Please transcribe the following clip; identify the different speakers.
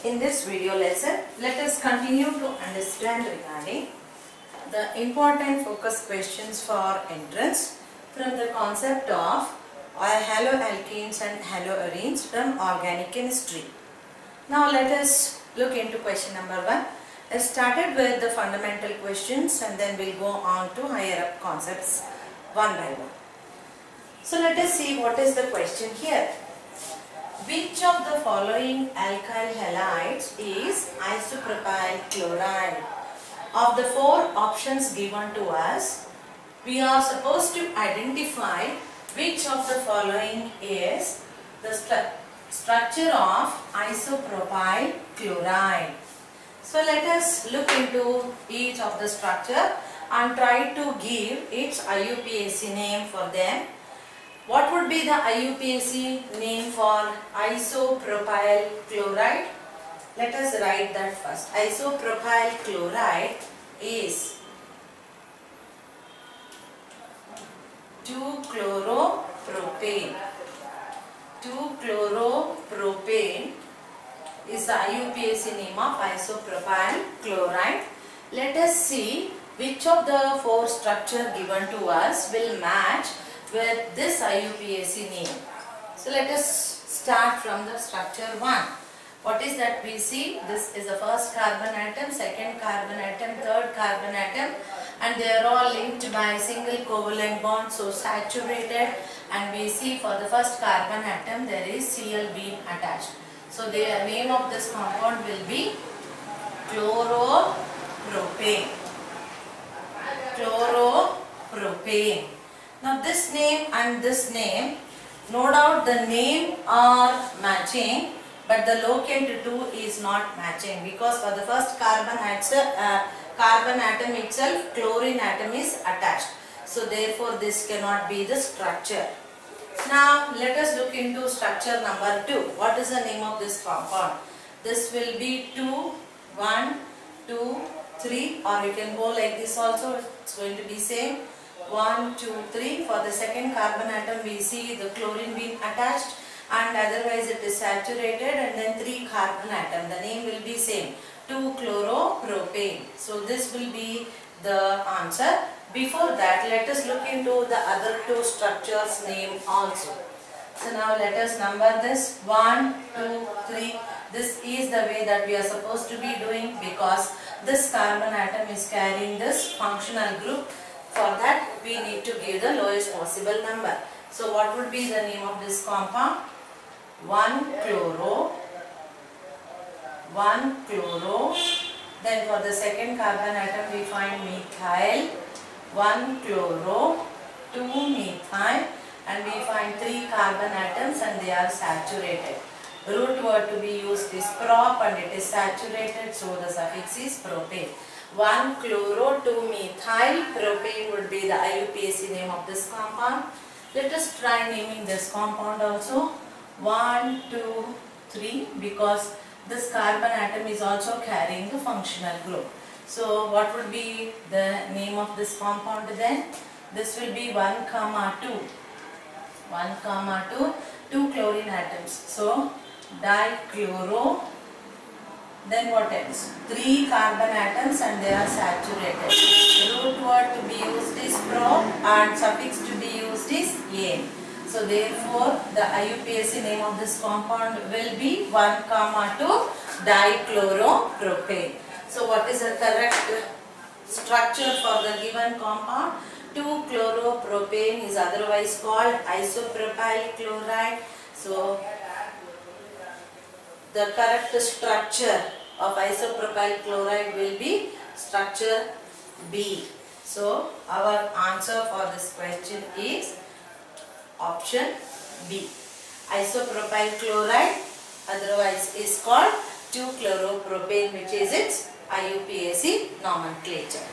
Speaker 1: In this video lesson, let us continue to understand regarding the important focus questions for entrance from the concept of haloalkenes and haloarenes from organic chemistry. Now let us look into question number 1. I started with the fundamental questions and then we'll go on to higher up concepts one by one. So let us see what is the question here. Which of the following alkyl halides is isopropyl chloride? Of the four options given to us, we are supposed to identify which of the following is the structure of isopropyl chloride. So let us look into each of the structure and try to give its IUPAC name for them. What would be the IUPAC name for isopropyl chloride? Let us write that first. Isopropyl chloride is 2-chloropropane. 2-chloropropane is the IUPAC name of isopropyl chloride. Let us see which of the four structure given to us will match with this IUPAC name. So let us start from the structure 1. What is that we see? This is the first carbon atom, second carbon atom, third carbon atom, and they are all linked by single covalent bond, so saturated, and we see for the first carbon atom there is Cl being attached. So the name of this compound will be chloropropane. Chloropropane. Now this name and this name, no doubt the name are matching, but the locant 2 is not matching, because for the first carbon atom itself, chlorine atom is attached. So therefore this cannot be the structure. Now let us look into structure number 2. What is the name of this compound? This will be 2, 1, 2, 3, or you can go like this also, it's going to be same. 1, 2, 3. For the second carbon atom we see the chlorine being attached, and otherwise it is saturated, and then 3 carbon atom. The name will be same, 2-chloropropane. So this will be the answer. Before that, let us look into the other two structures name also. So now let us number this 1, 2, 3. This is the way that we are supposed to be doing, because this carbon atom is carrying this functional group. For that we need to give the lowest possible number. So what would be the name of this compound? 1-chloro. Then for the second carbon atom we find methyl. 1-chloro, 2-methyl, and we find 3 carbon atoms and they are saturated. Root word to be used is prop and it is saturated, so the suffix is propane. 1-chloro, 2-methyl propane would be the IUPAC name of this compound. Let us try naming this compound also. 1, 2, 3, because this carbon atom is also carrying the functional group. So what would be the name of this compound then? This will be 1, 2. 1, 2 chlorine atoms. So dichloro. Then what else? 3 carbon atoms and they are saturated. Root word to be used is prop and suffix to be used is ane. So therefore the IUPAC name of this compound will be 1, 2 dichloropropane. So what is the correct structure for the given compound? 2-chloropropane is otherwise called isopropyl chloride. So the correct structure of isopropyl chloride will be structure B. So our answer for this question is option B. Isopropyl chloride otherwise is called 2-chloropropane, which is its IUPAC nomenclature.